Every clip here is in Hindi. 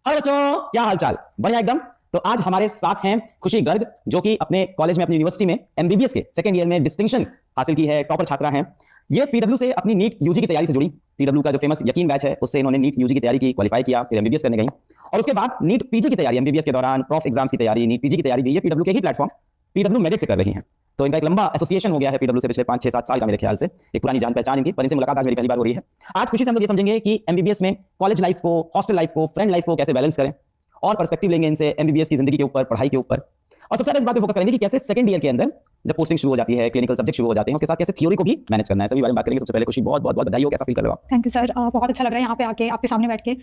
हेलो बच्चों, क्या हाल चाल? बढ़िया एकदम। तो आज हमारे साथ हैं खुशी गर्ग, जो कि अपने कॉलेज में, अपनी यूनिवर्सिटी में एमबीबीएस के सेकंड ईयर में डिस्टिंक्शन हासिल की है, टॉपर छात्रा हैं। ये पीडब्ल्यू से अपनी नीट यूजी की तैयारी से जुड़ी। पीडब्ल्यू का जो फेमस यकीन बैच है, उससे इन्होंने नीट यूजी की तैयारी की, क्वालिफाई किया, फिर एमबीबीएस करने गई और उसके बाद नीट पीजी की तैयारी, एमबीबीएस के दौरान प्रॉफ एग्जाम्स की तैयारी, नीट पीजी की तैयारी भी ये पीडब्ल्यू के ही प्लेटफॉर्म पीडब्ल्यू मेरिट से कर रही हैं। तो इनका एक लंबा एसोसिएशन हो गया है पीडब्ल्यू से, पिछले 5-6-7 साल का मेरे ख्याल से। एक पुरानी जान पहचान इनकी, पर इनसे मुलाकात आज मेरी पहली बार हो रही है। आज खुशी से हम लोग ये समझेंगे कि एमबीबीएस में कॉलेज लाइफ को, हॉस्टल लाइफ को, फ्रेंड लाइफ को कैसे बैलेंस करें और पर्सपेक्टिव लेंगे इनसे एमबीबीएस की जिंदगी के ऊपर, पढ़ाई के ऊपर। और सबसे ज्यादा इस बात पे फोकस करेंगे कि कैसे सेकंड ईयर के अंदर जब पोस्टिंग शुरू हो जाती है, क्लिनिकल सब्जेक्ट शुरू हो जाते हैं, उसके साथ कैसे थ्योरी को भी मैनेज करना है, सभी बारे में बात करेंगे। सबसे पहले खुशी, बहुत बहुत बहुत बधाई हो, कैसा फील कर रहे हो आप? थैंक यू सर, बहुत अच्छा लग रहा है यहाँ पे आके आपके सामने बैठ के।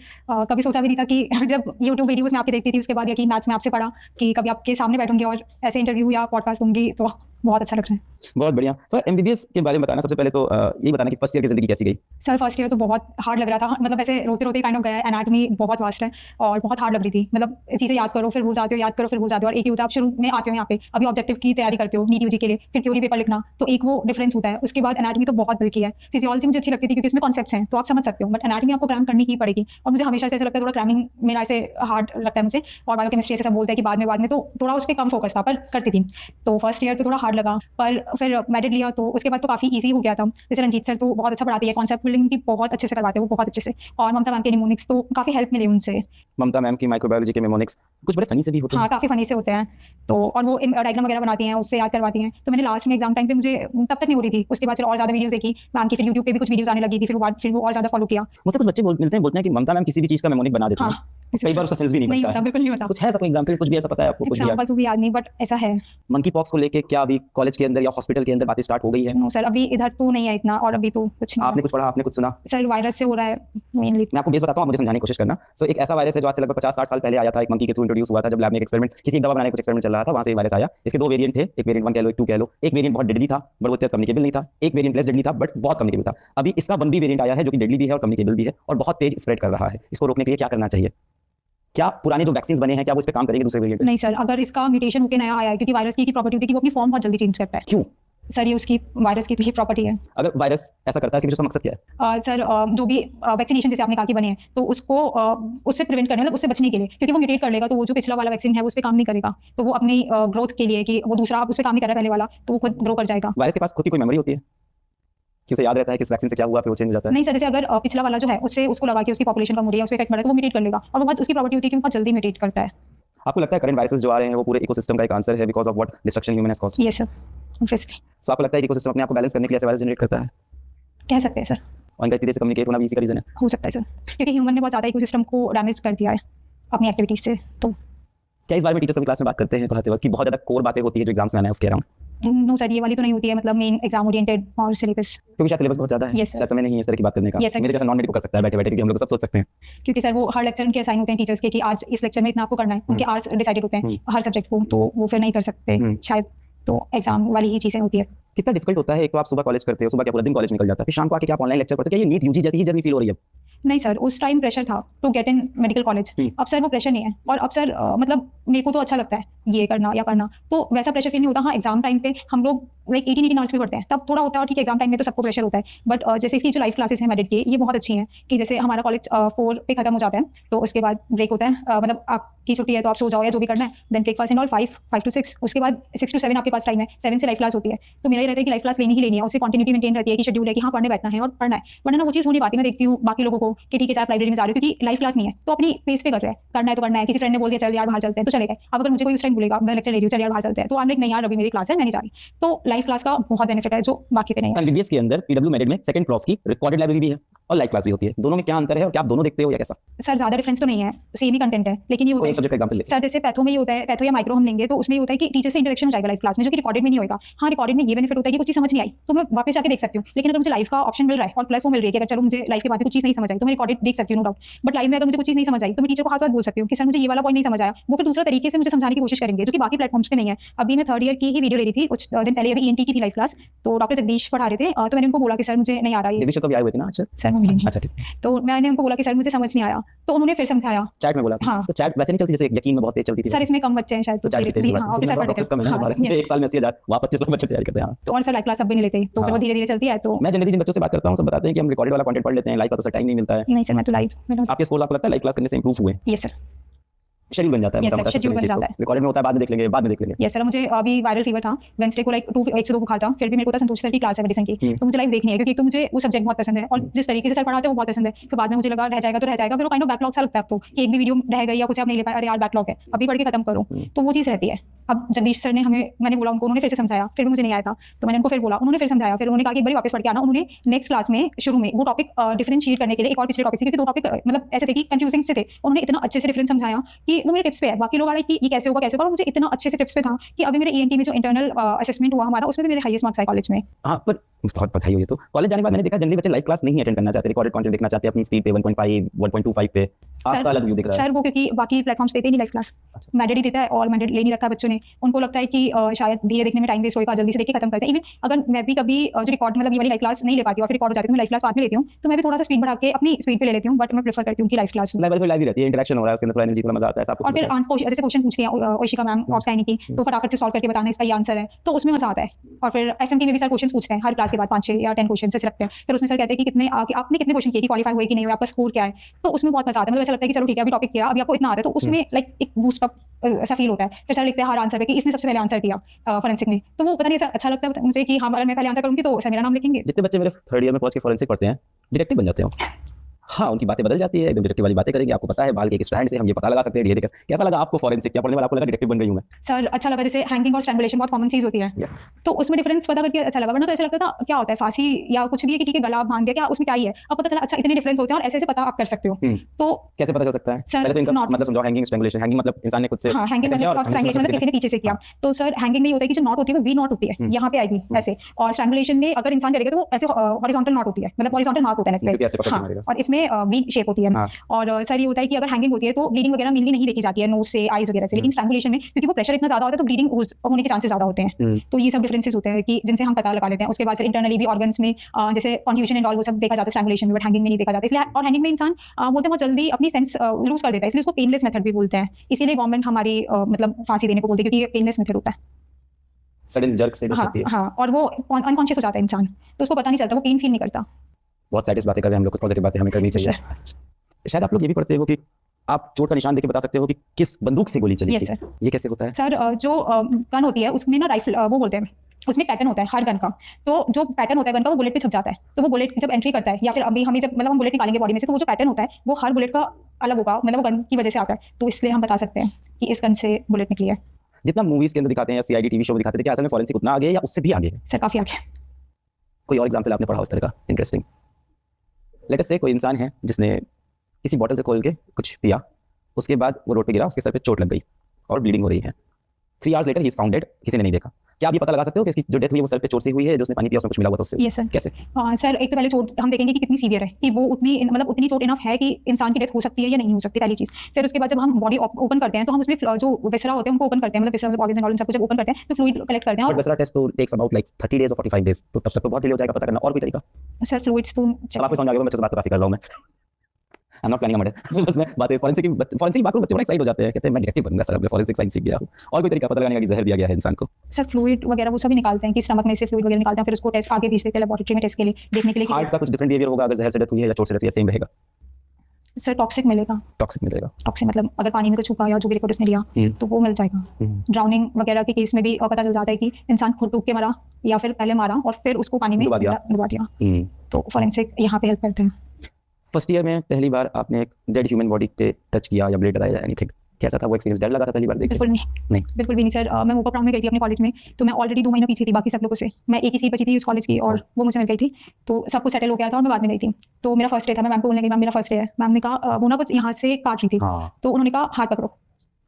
कभी सोचा भी नहीं था कि जब यूट्यूब वीडियोस में आपके देखती थी, उसके बाद यकीन मैच में आपसे पढ़ा कि कभी आपके सामने बैठूंगी और ऐसे इंटरव्यू या पॉडकास्ट दूंगी, तो बहुत अच्छा लग रहा है। बहुत बढ़िया। तो एमबीबीएस के बारे में बताना, सबसे पहले तो यही बताना कि फर्स्ट ईयर की जिंदगी कैसी गई? सर फर्स्ट ईयर तो बहुत हार्ड लग रहा था, मतलब ऐसे रोते रोते काइंड ऑफ गया है। एनाटॉमी बहुत वास्ट है और बहुत हार्ड लग रही थी, मतलब चीज़ें याद करो फिर भूल जाते हो, याद करो फिर भूल जाते हो। और एक ही होता है, आप शुरू में आते हो यहाँ पे, अभी ऑब्जेक्टिव की तैयारी करते हो नीट यूजी के लिए, फिर थ्योरी पेपर लिखना, तो एक वो डिफरेंस होता है। उसके बाद एनाटॉमी तो बहुत बल्कि है। फिजियोलॉजी मुझे अच्छी लगती थी क्योंकि उसमें कॉन्सेप्ट्स हैं तो आप समझ सकते हो, बट एनाटॉमी आपको क्रैम करनी ही पड़ेगी। और मुझे हमेशा ऐसा लगता है, थोड़ा क्रैमिंग मेरा ऐसे हार्ड लगता है मुझे। और बायोकेमिस्ट्री ऐसे सब बोलते हैं कि बाद में तो थोड़ा उस पर कम फोकस था, पर करती थी। तो फर्स्ट ईयर तो थोड़ा हार्ड लगा, पर फिर मेडिट लिया तो उसके बाद तो काफ़ी ईजी हो गया था। जैसे रंजीत सर तो बहुत अच्छा पढ़ाते हैं, कॉन्सेप्ट बिल्डिंग की बहुत अच्छे से करवाते हैं वो, बहुत अच्छे से। और ममता मैम के निमोनिक्स तो काफ़ी हेल्प मिली उनसे। ममता मैम की माइक्रोबायोलॉजी के निमोनिक्स कुछ बड़े फनी से भी होते हैं। हाँ, काफ़ी फनी से होते हैं। तो और वो डायग्राम वगैरह बनाती हैं, उससे याद करवाती हैं। तो मैंने लास्ट में एग्जाम टाइम पे, मुझे तब तक नहीं हो रही थी, उसके बाद फिर और ज़्यादा वीडियोस देखी मैम की, फिर यूट्यूब पे भी कुछ वीडियोस आने लगी थी, फिर वो और ज़्यादा फॉलो किया। मुझसे कुछ बच्चे मिलते हैं, बोलते हैं कि ममता मैम किसी भी चीज़ का मेमोनिक बना देती हैं। कई बार उसका सेंस भी नहीं होता, बिल्कुल नहीं होता। कुछ है ऐसा कोई एग्जांपल, कुछ भी ऐसा पता है आपको? कुछ एग्जांपल तो भी याद नहीं, बट ऐसा है। मंकी पॉक्स को लेके क्या अभी कॉलेज के अंदर या हॉस्पिटल के अंदर बातें स्टार्ट हो गई है? नो सर, अभी इधर तो नहीं है इतना, और अभी तो कुछ नहीं। आपने कुछ पढ़ा, आपने कुछ सुना? सर वायरस से हो रहा है मेनली। मैं आपको बेस बताता हूँ, आप मुझे समझाने की कोशिश करना। सो एक ऐसा वायरस है जो आज से लगभग 50-60 साल पहले आया था, एक मंकी के थ्रू इंट्रोड्यूस हुआ था, जब लैब में एक एक्सपेरिमेंट, किसी दवा बनाने का कुछ एक्सपेरिमेंट चल रहा था, वहां से वायरस आया। इसके दो वेरिएंट थे, एक वेरिएंट 1 कह लो, एक 2 कह लो। एक वेरिएंट बहुत डेडली था बट वो इतना कम्युनिकेबल नहीं था, एक वेरिएंट लेस डेडली था बट बहुत कम्युनिकेबल था। अभी इसका 1B वेरिएंट आया है जो कि डेडली भी है और कम्युनिकेबल भी है और बहुत तेज स्प्रेड कर रहा है। इसको रोकने के लिए क्या करना चाहिए? क्या पुराने जो वैक्सीन बने हैं, क्या वो इस पे काम करेंगे दूसरे वेरिएंट? नहीं सर, अगर इसका म्यूटेशन होकर नया आया है, क्योंकि वायरस की प्रॉपर्टी होती है कि वो अपनी फॉर्म बहुत जल्दी चेंज करता है। क्यों सर? ये उसकी वायरस की तो ये प्रॉपर्टी है। अगर वायरस ऐसा करता है, इसके पीछे उसका मकसद क्या है? सर जो भी वैक्सीनेशन जैसे आपने कहा कि बने हैं, तो उसको उससे प्रिवेंट करने, मतलब उससे बचने के लिए, क्योंकि वो म्यूटेट कर लेगा तो वो जो पिछला वाला वैक्सीन है वो उस पर काम नहीं करेगा। तो वो अपनी ग्रोथ के लिए, कि वो दूसरा उस पर काम नहीं कर रहा है पहले वाला, तो वो खुद ग्रो कर जाएगा। वायरस के पास खुद की कोई मेमोरी होती है कि उसे याद रहता है कि इस वैक्सीन से क्या हुआ, फिर वो चेंज हो जाता है? नहीं सर, जैसे अगर पिछला वाला जो है उससे उसको लगा कि उसकी पॉपुलेशन कम हो रही है, उसको इफेक्ट पड़ा, तो वो म्यूटेट कर लेगा। और वो बहुत उसकी प्रॉपर्टी होती है कि वो बहुत जल्दी म्यूटेट करता है। आपको लगता है करंट वायरसेस जो आ रहे हैं वो पूरे इकोसिस्टम का एक आंसर है, because of what destruction human has caused? Yes sir, obviously. So आपको लगता है कि इकोसिस्टम अपने आप को बैलेंस करने के लिए ऐसे वायरस जनरेट करता है? कह सकते हैं सर। और इनका इतनी देर से कम्युनिकेट होना भी इसी का रीजन है? हो सकता है सर, क्योंकि ह्यूमन ने बहुत ज़्यादा इकोसिस्टम को डैमेज कर दिया है अपनी एक्टिविटीज से। तो क्या इस बारे में टीचर्स अपनी क्लास में बात करते हैं पढ़ाते वक्त कि बहुत ज़्यादा कोर बातें होती है जो एग्जाम्स में आना है उसके अराउंड? नो सर, ये वाली तो नहीं होती है, मतलब मेन एग्जाम ओरिएंटेड और सिलेबस। क्योंकि शायद सिलेबस बहुत ज़्यादा है। Yes, sir. शायद समय नहीं है इस तरह की बात करने का। Yes, sir. मेरे जैसा नॉन मेडिकल कर सकता है बैठे बैठे, क्योंकि हम लोग सब सोच सकते हैं। क्योंकि सर वो हर लेक्चर उनके असाइन होते हैं टीचर्स के, कि आज इस लेक्चर में इतना आपको करना है, उनके आवर्स डिसाइडेड होते हैं हर सब्जेक्ट को, तो वो फिर नहीं कर सकते शायद। तो एग्जाम वाली ही चीज़ें होती है। कितना डिफिकल्ट होता है? एक तो आप सुबह कॉलेज करते हो, सुबह क्या पूरा दिन कॉलेज निकल जाता है, फिर शाम को आके क्या आप ऑनलाइन लेक्चर पढ़ते हो? क्या ये नीट यूजी जैसी ही जर्नी फील हो रही है? नहीं सर, उस टाइम प्रेशर था to get in medical college. अब सर वो प्रेशर नहीं है, और अब सर मतलब मेरे को तो अच्छा लगता है ये करना या करना, तो वैसा प्रेशर फील नहीं होता। हाँ, एग्जाम टाइम पे हम लोग लाइक 18 आवर्स भी पढ़ते हैं, तब थोड़ा होता है। और ठीक है, एग्जाम टाइम में तो सबको प्रेशर होता है, बट जैसे इसकी जो लाइव क्लासेस हैं मेडिट की, ये बहुत अच्छी हैं। कि जैसे हमारा कॉलेज 4 पे खत्म हो जाता है, तो उसके बाद ब्रेक होता है, मतलब आपकी छुट्टी है तो आप सो जाओ या जो भी करना है, then breakfast and all 5 to 6, उसके बाद 6 to 7 आपके पास टाइम है, 7 से लाइव क्लास होती है। तो मेरा ये रहता है कि लाइव क्लास लेनी ही लेनी है, उससे कंटिन्यूटी मेंटेन रहती है, कि शेड्यूल है कि हाँ पढ़ने बैठना है और पढ़ना है। वरना वो चीज़ हो नहीं पाती। मैं देखती हूँ बाकी लोगों को कि ठीक है आप लाइब्रेरी में जा रहे हो क्योंकि लाइव क्लास नहीं है, तो अपनी पेस पे कर रहे हैं, करना है तो करना है। किसी फ्रेंड ने बोल दिया चल यार बाहर चलते हैं, तो चले गए। अब अगर मुझे कोई उस टाइम बोलेगा मैं लेक्चर ले रही हूँ, चल यार बाहर चलते हैं, तो नहीं यार अभी मेरी क्लास है, मैं नहीं जा रही। तो लाइव क्लास का बहुत बेनिफिट है जो बाकी पे नहीं है। एमबीबीएस के अंदर पीडब्ल्यू मेरिट में सेकंड प्रॉफ की रिकॉर्डेड लाइब्रेरी भी है और लाइव क्लास भी होती है। दोनों में क्या अंतर है और क्या आप दोनों देखते हो या कैसा? सर ज़्यादा डिफरेंस तो नहीं है, सेम ही कंटेंट है, लेकिन ये होता है सब्जेक्ट का एग्जांपल ले। सर जैसे पैथो में ये होता है, पैथो या माइक्रो हम लेंगे तो उसमें ये होता है कि टीचर से इंटरेक्शन हो जाएगा लाइव क्लास में, जो कि रिकॉर्डेड में नहीं होगा। हाँ, रिकॉर्डेड में ये बेनिफिट होता है कि कुछ चीज़ समझ नहीं आई तो मैं वापस जाके देख सकती हूँ, लेकिन अगर मुझे लाइव का ऑप्शन मिल रहा है और प्लस वो मिल रही है कि अगर चलो मुझे लाइव के बाद भी कुछ चीज़ नहीं समझ आई तो मैं रिकॉर्डेड देख सकती हूँ, नो डाउट। बट लाइव में अगर मुझे कुछ चीज़ नहीं समझ आई तो मैं टीचर को हाथ हाथ बोल सकती हूँ कि सर मुझे ये वाला पॉइंट नहीं समझ आया, वो फिर दूसरा तरीके से मुझे समझाने की कोशिश करेंगे, जो कि बाकी प्लेटफॉर्म्स पे नहीं है। अभी मैं 3rd ईयर की ही वीडियो ले रही थी, कुछ दिन पहले अभी ENT की थी लाइव क्लास, तो डॉक्टर जगदीश पढ़ा रहे थे, तो मैंने उनको बोला कि सर मुझे नहीं आ रहा है। जगदीश तो भी आए हुए थे ना? अच्छा सर मैं मिली नहीं। अच्छा ठीक। तो मैंने उनको बोला कि सर मुझे समझ नहीं आया, तो उन्होंने फिर समझाया चैट में बोला। हाँ। तो चैट वैसे नहीं चलती जैसे यकीन में बहुत तेज चलती थी सर, इसमें कम बच्चे हैं शायद, तो चैट की तेज हाँ ऑफिसर पढ़ कम है ना हमारे। रहे थे। एक साल में 80,000 वहाँ 25 बच्चे तैयारी करते हैं। तो और सर लाइव क्लास अब भी नहीं लेते, तो फिर वो धीरे धीरे चलती है। तो मैं जनरली जिन बच्चों से बात करता हूँ सब बताते हैं कि हम रिकॉर्डेड वाला कंटेंट पढ़ लेते हैं, लाइव का तो टाइम नहीं मिलता है। नहीं सर, मैं तो लाइव। आपके स्कोर आपको लगता है लाइव क्लास करने से इंप्रूव हुए? Yes sir. शेड्यूल बन जाता है, Yes, sir, मोटा-मोटा schedule सबसे बन चीज़ जाता तो है। रिकॉर्डेड में होता है, बाद में देख लेंगे, बाद में देख लेंगे। यस सर, मुझे अभी वायरल फीवर था, वेडनेसडे को लाइक 1 से 2 बुखार था, फिर भी मेरे को पता संतोष सर की क्लास है मेडिसिन की, तो मुझे लाइव देखनी है क्योंकि एक तो मुझे वो सब्जेक्ट बहुत पसंद है और जिस तरीके से सर पढ़ाते हैं वो बहुत पसंद है। फिर बाद में मुझे लगा रह जाएगा तो रह जाएगा, फिर वो काइंड ऑफ बैकलॉग सा लगता है अब तो कि एक भी वीडियो रह गई या कुछ आप नहीं ले पाए, अरे यार बैकलॉग है, अभी पढ़ के खत्म करो, तो वो चीज़ रहती है। अब जगदीश सर ने मैंने बोला उनको, उन्होंने फिर से समझाया, फिर भी मुझे नहीं आया था, तो मैंने उनको फिर बोला, उन्होंने फिर समझाया, फिर उन्होंने कहा कि एक बार वापस पढ़ के आना। उन्होंने नेक्स्ट क्लास में शुरू में वो टॉपिक डिफरेंशिएट करने के लिए एक और पिछले टॉपिक से, क्योंकि 2 टॉपिक मतलब ऐसे थे कि कंफ्यूजिंग से थे, उन्होंने इतना अच्छे से डिफरेंस समझाया कि वो मेरे टिप्स पे है। बाकी लोग आ रहे कि ये कैसे होगा, और मुझे इतना अच्छे से टिप्स पे था कि अभी मेरे ईएनटी में जो इंटरनल असेसमेंट हुआ हमारा, उसमें भी मेरे हाईएस्ट मार्क्स आए कॉलेज में। हाँ, पर बहुत बधाई हो ये तो। कॉलेज जाने के बाद मैंने देखा जनरली बच्चे लाइव क्लास नहीं अटेंड करना चाहते, रिकॉर्डेड कंटेंट देखना चाहते हैं अपनी स्पीड पे 1.5 1.25 पे। आपका अलग व्यू दिख रहा है। सर वो क्योंकि बाकी प्लेटफॉर्म्स देते ही नहीं लाइव क्लास, मैंडेटरी देता है और मैंडेट ले नहीं रखा है बच्चों ने। उनको लगता है कि शायद धीरे देखने में टाइम वेस्ट होगा, जल्दी से देख के खत्म करते हैं। इवन अगर मैं भी कभी जो रिकॉर्ड मतलब ये वाली लाइव क्लास नहीं ले पाती और फिर रिकॉर्ड हो जाती है तो मैं लाइव क्लास बाद में लेती हूँ, तो मैं भी थोड़ा सा स्पीड बढ़ा के अपनी स्पीड पे ले लेती हूँ, बट मैं प्रेफर करती हूँ कि लाइव क्लास हो। लाइव से लाइव ही रहती है, इंटरेक्शन हो रहा है, उसके अंदर थोड़ा एनर्जी, थोड़ा मजा आता है, सब कुछ और फिर जैसे क्वेश्चन पूछती हैं ओशिका मैम ऑप्स गायनी की, तो फटाफट से सॉल्व करके बताना इसका ये आंसर है, तो उसमें मजा आता है। और फिर एफएमटी में भी सर क्वेश्चन पूछते हैं हर क्लास के बाद 5-6 या 10 क्वेश्चन से रखते हैं, फिर उसमें सर कहते हैं कि कितने आपने कितने क्वेश्चन किए, कि क्वालीफाई हुए कि नहीं हुए, आपका स्कोर क्या है, तो उसमें बहुत मजा आता है। मतलब ऐसा लगता है कि चलो ठीक है अभी टॉपिक किया, अभी आपको इतना आता है, तो उसमें लाइक एक बूस्ट अप ऐसा फील होता है। फिर सर लिखते हैं हर आंसर पे कि इसने सबसे पहले आंसर किया फॉरेंसिक में, तो वो पता नहीं ऐसा अच्छा लगता है मुझे कि हाँ अगर मैं पहले आंसर करूंगी तो सर मेरा नाम लिखेंगे। जितने बच्चे मेरे थर्ड ईयर में पहुंच के फॉरेंसिक पढ़ते हैं, डिटेक्टिव बन जाते हैं। हाँ, उनकी बातें बदल जाती है, एकदम डिटेक्टिव वाली बातें करेंगे, आपको पता है बाल के एक स्ट्रैंड से हम ये पता लगा सकते हैं ये कैसा लगा आपको फॉरेंसिक, क्या पढ़ने वाला आपको लगा डिटेक्टिव बन गई हूं मैं? सर अच्छा लगा, जैसे हैंगिंग और स्ट्रैंगुलेशन बहुत कॉमन चीज होती है, यस। तो उसमें डिफरेंस पता करके अच्छा लगा। वरना तो ऐसा लगता था क्या होता है फांसी या कुछ भी है कि ठीक है गला बांध दिया, क्या उसमें क्या ही है। अब पता चला अच्छा इतने डिफरेंस होते हैं और ऐसे ऐसे पता आप कर सकते हो। तो कैसे पता चल सकता है? सर, पहले तो इनका not- मतलब समझाओ, हैंगिंग स्ट्रैंगुलेशन। हैंगिंग मतलब इंसान ने खुद से हाँ हैंगिंग किया और मतलब स्ट्रैंगुलेशन मतलब किसी ने पीछे से किया, तो सर हैंगिंग में ये होता है कि जो नॉट होती है वो वी नॉट होती है, यहाँ पे आएगी ऐसे, और स्ट्रैंगुलेशन में अगर इंसान करेगा तो वो ऐसे हॉरिजॉन्टल नॉट होती है, मतलब हॉरिजॉन्टल मार्क होता है नेक क्योंकि ऐसे पकड़ के पे। मारेगा। और इसमें वी शेप होती है। हाँ। और सर ये होता है कि अगर हैंगिंग होती है तो ब्लीडिंग वगैरह मेनली नहीं देखी जाती है नोज से, आईज वगैरह से, लेकिन स्ट्रैंगुलेशन में क्योंकि वो प्रेशर इतना ज्यादा होता है तो ब्लीडिंग होने के चांसेस ज्यादा होते हैं। तो ये सब डिफरेंसेस होते हैं कि जिनसे हम पता लगा लेते हैं। उसके बाद फिर इंटरनली भी ऑर्गन्स में जैसे कॉन्फ्यूजन एंड ऑल वो सब देखा जाता है स्ट्रैंगुलेशन में, बट हैंगिंग में नहीं देखा जाता। इसलिए और हैंगिंग में इंसान बोलते हैं बहुत जल्दी अपनी सेंस लूज कर देता है, इसलिए उसको पेनलेस मेथड भी बोलते हैं। इसीलिए गवर्नमेंट हमारी मतलब फांसी देने को बोलती है क्योंकि ये पेनलेस मेथड होता है। सडन जर्क से हाँ होती है। हाँ, और वो अनकॉन्शियस हो जाता है इंसान, तो उसको पता नहीं चलता, वो पेन फील नहीं करता। बहुत सैटिस बातें कर रहे हैं हम लोग, कुछ पॉजिटिव बातें हमें करनी चाहिए। शायद आप लोग ये भी पढ़ते हो कि आप चोट का निशान देख के बता सकते हो कि किस बंदूक से गोली चली Yes, थी। sir. ये कैसे होता है? सर जो गन होती है उसमें ना राइफल वो बोलते हैं, उसमें पैटर्न होता है हर गन का, तो जो पैटर्न होता है गन का वो बुलेट पे छप जाता है। तो वो बुलेट जब एंट्री करता है या फिर अभी हमें जब मतलब हम बुलेट निकालेंगे बॉडी में से, तो वो जो पैटर्न होता है वो हर बुलेट का अलग होगा, मतलब वो गन की वजह से आता है, तो इसलिए हम बता सकते हैं कि इस गन से बुलेट निकली है। जितना मूवीज के अंदर दिखाते हैं या सीआईडी टीवी शो में दिखाते थे, क्या असल में फॉरेंसिक उतना आगे है या उससे भी आगे है? सर काफी आगे। कोई और एग्जांपल आपने पढ़ा उस तरह का इंटरेस्टिंग? लेट अस से कोई इंसान है जिसने किसी बॉटल से खोल के कुछ पिया, उसके बाद वो रोड पे गिरा, उसके सर पे चोट लग गई और ब्लीडिंग हो रही है। 3 hours later he is found dead, किसी ने नहीं देखा। क्या आप ये पता लगा सकते हो कि इसकी जो डेथ हुई है वो सर पे चोट से हुई है, जो उसने पानी पिया उसमें कुछ मिला हुआ था उससे? Yes sir. कैसे? सर एक तो पहले चोट हम देखेंगे कि कितनी सीवियर है, कि वो उतनी मतलब उतनी चोट इनफ है कि इंसान की डेथ हो सकती है या नहीं हो सकती, पहली चीज। फिर उसके बाद जब हम बॉडी ओपन करते हैं तो हम उसमें जो वेसरा होते हैं उनको ओपन करते हैं, मतलब वेसरा मतलब ऑर्गन्स एंड ऑल सब कुछ ओपन करते हैं तो फ्लूइड कलेक्ट करते हैं। बट और वेसरा टेस्ट तो टेक्स अबाउट लाइक 30 डेज और 45 डेज, तो तब तक तो बहुत डिले हो जाएगा पता करना। और कोई तरीका? सर फ्लूइड्स तो चल आपको समझ आ गया, मैं बात काफी कर रहा हूं मैं। I am not planning murder, बस मैं बातें फॉरेंसिक बात करूं, बच्चे बड़ा एक्साइट हो जाते हैं, कहते हैं मैं डिटेक्टिव बनूंगा सर, मैं फॉरेंसिक साइंस सीख गया हूं। और कोई तरीका पता लगाने का कि जहर दिया गया है इंसान को? सर फ्लूइड वगैरह वो सभी निकालते हैं कि स्टमक में से फ्लूइड वगैरह निकालते हैं, फिर उसको टेस्ट आगे भेज देते हैं लेबोरेटरी में टेस्ट के लिए, देखने के लिए हार्ट का कुछ डिफरेंट बिहेवियर होगा अगर जहर से डेथ हुई है या चोट से डेथ हुई है, सेम रहेगा? सर टॉक्सिक मिलेगा। टॉक्सिक मिलेगा? टॉक्सिक मतलब अगर पानी में कुछ छुपा या जो भी लिक्विड उसने लिया तो वो मिल जाएगा। ड्राउनिंग वगैरह के केस में भी पता चल जाता है कि इंसान खुद डूब के मरा या फिर पहले मारा और फिर उसको पानी में डुबा दिया। तो फॉरेंसिक यहाँ पे हेल्प करते हैं। फर्स्ट ईयर में पहली बार आपने एक डेड ह्यूमन बॉडी पे टच किया या ब्लेड लगाया, एनीथिंग, कैसा था वो एक्सपीरियंस? डर लगा था पहली बार देख के? बिल्कुल नहीं, बिल्कुल भी नहीं सर। मैं मोपा राउंड में गई थी अपने कॉलेज में, तो मैं ऑलरेडी 2 महीने पीछे थी बाकी सब लोगों से। मैं एक ही सीट बची थी उस कॉलेज की और वो मुझे मिल गई थी, तो सब कुछ सेटल हो गया था और मैं बाद में गई थी। तो मेरा फर्स्ट डे था, मैं मैम को बोलने गई मैम मेरा फर्स्ट डे है। मैम ने कहा वो ना कुछ यहाँ से काट रही थी, तो उन्होंने कहा हाथ पकड़ो।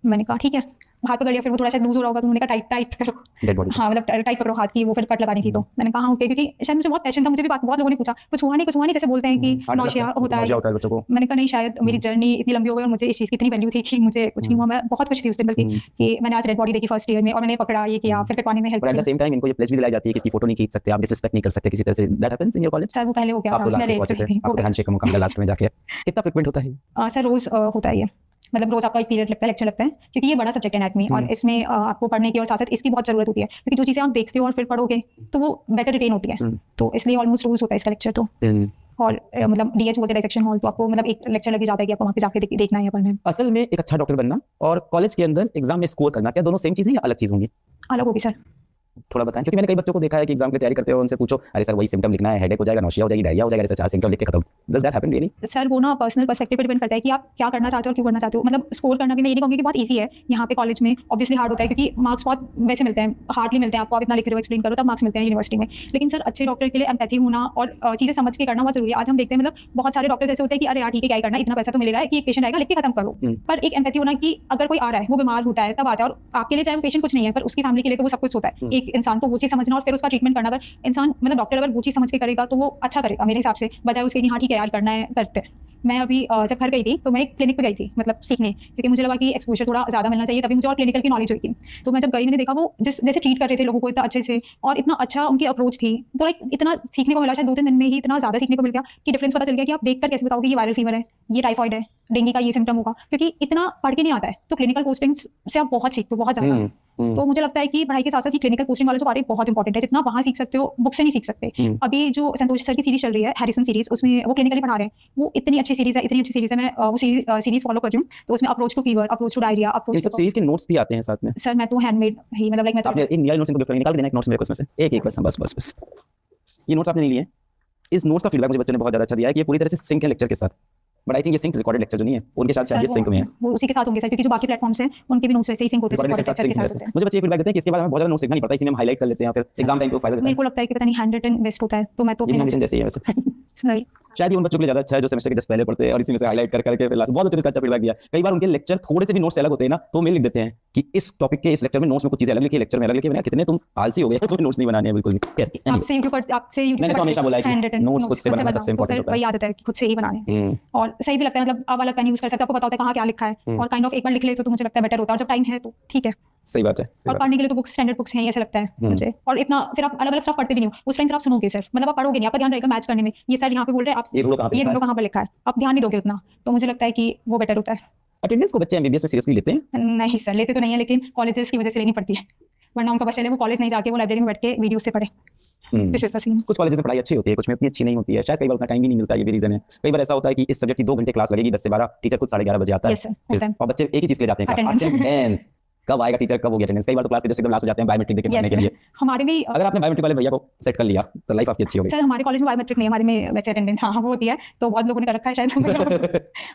मैंने कहा ठीक है, हाथ पकड़ लिया। फिर वो थोड़ा शायद लूज हो रहा होगा तो उन्होंने कहा टाइट करो डेड बॉडी। हाँ मतलब टाइट पकड़ो हाथ की, वो फिर कट लगाने की। तो मैंने कहा ओके, क्योंकि शायद मुझे बहुत पैशन था, मुझे भी बहुत लोगों ने पूछा कुछ हुआ नहीं जैसे बोलते हैं कि नौशिया होता है बच्चों को। मैंने कहा नहीं, शायद मेरी जर्नी इतनी लंबी हो गई और मुझे इस चीज़ की इतनी वैल्यू थी कि मुझे कुछ नहीं हुआ। मैं बहुत खुश थी उस दिन बल्कि कि मैंने आज डेड बॉडी देखी फर्स्ट ईयर में और मैंने पकड़ा, ये किया, फिर पानी में help but at the key. Same time इनको ये प्लेज भी दिलाई जाती है कि इसकी फोटो नहीं खींच सकते आप, डिसरिस्पेक्ट नहीं कर सकते किसी तरह से। That happens in your college? Sir वो पहले हो गया आप तो था, लास्ट में पहुंचे थे, आपको हैंडशेक का मौका मिला लास्ट में जाके। कितना फ्रीक्वेंट होता है? सर रोज होता है ये, मतलब रोज आपका एक पीरियड लगता है, लेक्चर लगता है, क्योंकि ये बड़ा सब्जेक्ट है एनाटॉमी और इसमें आपको पढ़ने की और साथ साथ इसकी बहुत जरूरत होती है, क्योंकि जो चीजें आप देखते हो और फिर पढ़ोगे तो वो बेटर रिटेन होती है, तो इसलिए ऑलमोस्ट रोज होता है इसका लेक्चर। तो और मतलब डीएच बोलते हैं डाइसेक्शन हॉल, तो आपको मतलब एक लेक्चर लग जाता है कि आपको वहाँ पे जाके देखना है या पढ़ना है। असल में एक अच्छा डॉक्टर बनना और कॉलेज के अंदर एग्जाम में स्कोर करना क्या दोनों सेम चीज़ है या अलग चीज़ होंगी? अलग होगी सर। थोड़ा बताएं, क्योंकि मैंने कई बच्चों को देखा है कि एग्जाम की तैयारी करते हो उनसे पूछो, अरे सर वही सिम्टम लिखना है, हेडेक हो जाएगा, नौसिया हो जाएगी, डायरिया हो जाएगा, ऐसे 4 सिम्टम लिख के खत्म। Does that happen really? Sir वो ना पर्सनल पर्सपेक्टिव पे डिपेंड करता है कि आप क्या करना चाहते हो और क्यों करना चाहते हो। मतलब स्कोर करना भी मैं ये नहीं कहूँगी कि बहुत ईजी है यहाँ पे कॉलेज में, ऑब्वियसली हार्ड होता है क्योंकि मार्क्स बहुत वैसे मिलते हैं, हार्डली मिलते हैं। आपको आप इतना लिख रहे हो, एक्सप्लेन करो, तब मार्क्स मिलते हैं यूनिवर्सिटी में। लेकिन सर अच्छे डॉक्टर के लिए एम्पैथी होना और चीज़ें समझ के करना बहुत जरूरी है। आज हम देखते हैं मतलब बहुत सारे डॉक्टर्स ऐसे होते हैं कि अरे यार ठीक है, क्या ही करना, इतना पैसा तो मिल रहा है कि एक पेशेंट आएगा लिख के खत्म करो। पर एक एम्पैथी होना कि अगर कोई आ रहा है, वो बीमार होता है, तब आता है, और आपके लिए चाहे वो पेशेंट कुछ नहीं है पर उसकी फैमिली के लिए तो वो सब कुछ होता है। एक इंसान को वो चीज़ समझना और फिर उसका ट्रीटमेंट करना। अगर इंसान मतलब डॉक्टर अगर वो चीज़ समझ के करेगा तो वो अच्छा करेगा मेरे हिसाब से, बजाय उसके कि हाँ ठीक है यार करना है करते हैं। मैं अभी जब घर गई थी तो मैं एक क्लिनिक पे गई थी मतलब सीखने, क्योंकि मुझे लगा कि एक्सपोजर थोड़ा ज़्यादा मिलना चाहिए, तभी मुझे और क्लिनिकल की नॉलेज हुई थी। तो मैं जब गई मैंने देखा वो जैसे ट्रीट कर रहे थे लोगों को इतना अच्छे से और इतना अच्छा उनकी अप्रोच थी, तो लाइक इतना सीखने को मिला। शायद 2-3 दिन में ही इतना ज़्यादा सीखने को मिल गया कि डिफरेंस पता चल गया कि आप देखकर कैसे बताओगे ये वायरल फीवर है, ये टाइफाइड है, डेंगू का ये सिम्टम होगा, क्योंकि इतना पढ़ के नहीं आता है। तो क्लिनिकल पोस्टिंग से आप बहुत सीखते हो, बहुत ज़्यादा। तो मुझे लगता है कि पढ़ाई के साथ साथ क्लिनिकल पोस्टिंग वाले जो बारे बहुत इंपॉर्टेंट है। जितना वहाँ सीख सकते हो बुक से नहीं सीख सकते। अभी जो संतोष सर की सीरीज चल रही है हैरिसन सीरीज, उसमें वो क्लिनिकली पढ़ा रहे हैं, वो इतनी अच्छी सीरीज है, इतनी अच्छी सीरीज है। मैं वो सीरीज फॉलो कर रही हूँ। तो उसमें approach to fever, approach to diarrhoea, in approach सब सीरीज के नोट्स भी आते हैं साथ में? सर मैं तो हैंडमेड ही मतलब लाइक मैं आपने इन रियल नोट्स को निकाल देना, एक नोट्स मेरे को इसमें से एक बस बस ये नोट्स आपने नहीं लिए। इस नोट्स का फीडबैक मुझे बच्चों ने बहुत ज्यादा अच्छा दिया है कि ये पूरी तरह से सिंक है लेक्चर के साथ, बट आई थिंक ये सिंक रिकॉर्डेड लेक्चर जो नहीं है उनके साथ शायद सिंक में है, वो उसी के साथ होंगे सर, क्योंकि जो बाकी प्लेटफॉर्म्स हैं उनके भी नोट्स वैसे ही सिंक होते हैं, रिकॉर्डेड लेक्चर के साथ होते हैं। मुझे बच्चे फीडबैक देते हैं कि इसके बाद हमें बहुत ज्यादा नोट्स लिखना नहीं पड़ता, इसी में हम हाईलाइट कर लेते हैं, फिर एग्जाम टाइम पे फायदा देता है। मेरे को लगता है कि पता नहीं हैंड रिटन बेस्ट होता है, तो मैं तो जैसे ही है वैसे शायद ये उन बच्चों के लिए ज्यादा अच्छा है जो सेमेस्टर के जस्ट पहले पढ़ते हैं और इसी में से हाईलाइट कर करके फिर लास्ट। बहुत बच्चों ने अच्छा फीडबैक दिया। कई बार उनके लेक्चर थोड़े से भी नोट्स अलग होते हैं ना, तो मेल लिख देते हैं कि इस टॉपिक के इस लेक्चर में नोट्स में कुछ चीजें अलग लिखी, लेक्चर में अलग लिखी। कितने तुम आलसी हो गए, तुम्हें नोट्स नहीं बनाने हैं बिल्कुल भी। आपसे मैंने तो हमेशा बोला है कि नोट्स खुद से बनाना सबसे इंपॉर्टेंट होता है। वही आदत है कि खुद से ही बनाने, और सही भी लगता है। मतलब आप अलग पेन यूज कर सकते हो, आपको पता होता है कहाँ क्या लिखा है, और काइंड ऑफ एक बार लिख ले तो मुझे लगता है बेटर होता है। और जब टाइम है तो ठीक है, सही बात है। और पढ़ने के लिए तो बुक्स स्टैंडर्ड बुक्स हैं ऐसा लगता है मुझे। और इतना फिर आप अलग अलग स्टफ पढ़ते भी नहीं हो, उस टाइम फिर आप सुनोगे सिर्फ, मतलब आप पढ़ोगे नहीं, आपका ध्यान रहेगा मैच करने में, ये सर यहाँ पे बोल रहे हैं, आप ये रूलो कहाँ पर लिखा है, आप ध्यान नहीं दोगे उतना। तो मुझे लगता है कि वो बेटर होता है। अटेंडेंस को बच्चे एमबीबीएस में सीरियसली लेते हैं? नहीं सर, लेते तो नहीं है, लेकिन कॉलेजेस की वजह से लेनी पड़ती है, वरना उनका बस चले वो कॉलेज नहीं जाके वो लाइब्रेरी में बैठ के वीडियो से पढ़े। कुछ कॉलेजेस में पढ़ाई अच्छी होती है, कुछ में इतनी अच्छी नहीं होती है, शायद कई बार उतना टाइम भी नहीं मिलता, ये भी रीजन है। कई बार ऐसा होता है कि इस सब्जेक्ट की 2 घंटे क्लास लगेगी 10 से 12, टीचर खुद 11:30 बजे आता है और बच्चे एक ही चीज के लिए जाते हैं, अटेंडेंस कब आएगा टीचर, कब होगी अटेंडेंस। कई बार तो क्लास के जस्ट एकदम लास्ट हो जाते हैं बायोमेट्रिक देके पढ़ने के लिए। हमारे भी अगर आपने बायोमेट्रिक वाले भैया को सेट कर लिया तो लाइफ आपकी अच्छी होगी। सर हमारे कॉलेज में बायोमेट्रिक नहीं है, हमारे में वैसे अटेंडेंस हाँ वो होती है, तो बहुत लोगों ने कर रखा है शायद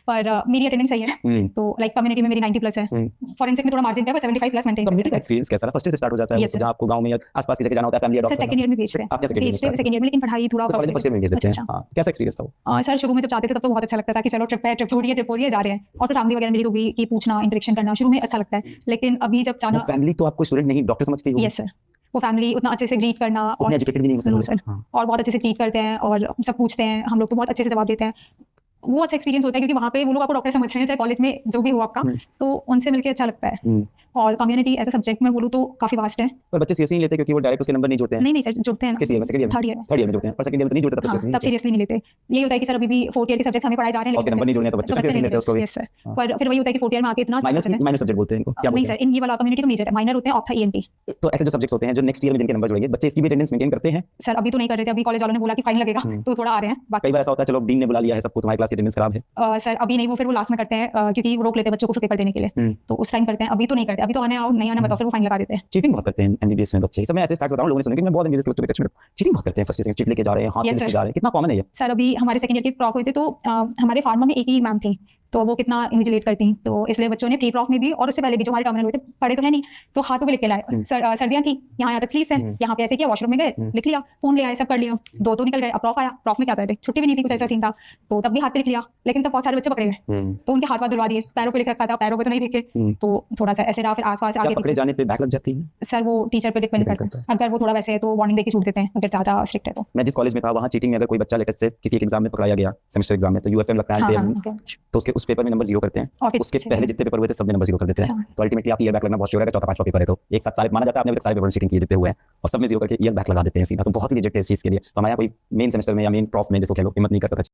पर मेरी अटेंडेंस सही है, तो लाइक कम्युनिटी में मेरी 90+ है, फॉरेंसिक में थोड़ा मार्जिन है पर 75+ मेंटेन करते हैं। एक्सपीरियंस कैसा रहा? फर्स्ट से स्टार्ट हो जाता है जहां आपको गांव में या आसपास की जगह जाना होता है, फैमिली डॉक्टर सेकंड ईयर में भेजते हैं, आपने सेकंड ईयर में, लेकिन पढ़ाई थोड़ा फर्स्ट ईयर में भेज देते हैं। हां, कैसा एक्सपीरियंस था वो? सर शुरू में जब जाते थे तब तो बहुत अच्छा लगता था कि चलो ट्रिप है, ट्रिप हो रही है, जा रहे हैं, और फिर फैमिली वगैरह मिली होगी कि पूछना, इंटरेक्शन करना शुरू में अच्छा लगता है। लेकिन अभी जब जाना, फैमिली तो आपको स्टूडेंट नहीं डॉक्टर समझती है? यस सर, वो फैमिली उतना अच्छे से ग्रीट करना और एजुकेटेड भी नहीं होते सर, और बहुत अच्छे से ग्रीट करते हैं और सब पूछते हैं, हम लोग तो बहुत अच्छे से जवाब देते हैं। वो अच्छा एक्सपीरियंस होता है क्योंकि वहाँ पे वो लोग आपको डॉक्टर समझ रहे हैं, चाहे कॉलेज में जो भी हो आपका, तो उनसे मिलकर अच्छा लगता है। और कम्युनिटी एज अ सब्जेक्ट में बोलूँ तो काफी वास्ट है, पर बच्चे सीरियसली नहीं लेते क्योंकि वो डायरेक्ट उसके नंबर नहीं जोड़ते हैं। नहीं सर जोड़ते हैं, किस ईयर में? सेकंड ईयर में? थर्ड ईयर में जोड़ते हैं, पर सेकंड ईयर में तो नहीं जोड़ते, तब सीरियसली नहीं लेते। यही होता है कि सर अभी भी 4th ईयर के सब्जेक्ट हमें पढ़ाए जा रहे हैं, नंबर नहीं जोड़ने तो बच्चे सीरियसली लेते हैं उसको भी। यस सर, पर फिर वही होता है कि 4th ईयर में आके इतना माइनस सब्जेक्ट बोलते हैं इनको, क्या नहीं सर, इन ये वाला कम्युनिटी तो मेजर है, माइनर होते हैं ऑप्था ईएनटी। तो ऐसे जो सब्जेक्ट्स होते हैं जो नेक्स्ट ईयर में जिनके नंबर जुड़ेंगे, बच्चे इसकी भी अटेंडेंस मेंटेन करते हैं? सर अभी तो नहीं कर रहे थे, अभी कॉलेज वालों ने बोला कि फाइन लगेगा तो थोड़ा आ रहे हैं। कई बार ऐसा होता है चलो डीन ने बुला लिया है सबको, तुम्हारी क्लास की अटेंडेंस खराब है। सर अभी नहीं, वो फिर वो लास्ट में करते हैं क्योंकि वो रोक लेते हैं बच्चों को पेपर देने के लिए, तो उस टाइम करते हैं। अभी तो नहीं करते, अभी तो आने आओ नहीं आने बताओ, फिर वो फाइन लगा देते हैं। चीटिंग बहुत करते हैं एमबीबीएस में बच्चे। सब मैं ऐसे फैक्ट्स बताऊं, लोगों ने सुने कि मैं बहुत एमबीबीएस के बच्चों के टच में चीटिंग बहुत करते हैं, फर्स्ट से चिट लेके जा रहे हैं, हाथ लेके जा रहे हैं, कितना कॉमन है ये? सर अभी हमारे सेकंड ईयर के प्रॉफ हुए थे तो हमारे फार्मा में एक ही मैम थी, तो वो कितना इन्विजिलेट करती, तो इसलिए बच्चों ने प्री प्रॉफ में भी और उससे पहले भी जो हमारे टर्मिनल हुए थे, पढ़े तो है नहीं, तो हाथों पे लिख के लाए। सर्दियां थी, यहाँ तक स्लीव्स है, यहाँ पे ऐसे किया, वॉशरूम में गए, लिख लिया, फोन ले आए, सब कर लिया, 2 तो निकल गए। अब प्रॉफ आया, प्रॉफ में क्या कर रहे, छुट्टी भी नहीं थी, कुछ ऐसा सीन था, तो तब भी हाथ पे लिख लिया। लेकिन तब बहुत सारे बच्चे पकड़े गए, तो उनके हाथ पाथ धुलवा दिए, पैरों पे लिख रखा था, पैरों पे तो नहीं देखे, तो थोड़ा सा ऐसे रहा। फिर आसपास आगे पकड़े जाने पे बैक लग जाती है? सर वो टीचर पे डिपेंड करता है, अगर वो थोड़ा वैसे है तो वार्निंग देके छूट देते हैं, अगर ज्यादा स्ट्रिक्ट है तो। मैं जिस कॉलेज में था वहाँ चीटिंग में अगर कोई बच्चा लेटेस्ट से किसी एक एग्जाम में पकड़ाया गया, सेमेस्टर एग्जाम में, तो यूएफएम लगता है, तो उसके उस पेपर में नंबर 0 करते हैं, उसके पहले जितने पेपर हुए थे सब में नंबर 0 कर देते हैं। तो अल्टीमेटली आप ईयर बैक लगना बहुत श्योर है, चौथा 5वां पेपर है तो एक साथ सारे माना जाता है, आपने सारे पेपर चीटिंग किए जितने हुए हैं और सब में 0 करके ईयर बैक लगा देते हैं सीधा। तो बहुत ही रिजेक्ट है इस चीज के लिए। तो हमारा कोई मेन सेमेस्टर में या मेन प्रॉफ में जिसको कह लो हिम्मत नहीं करता था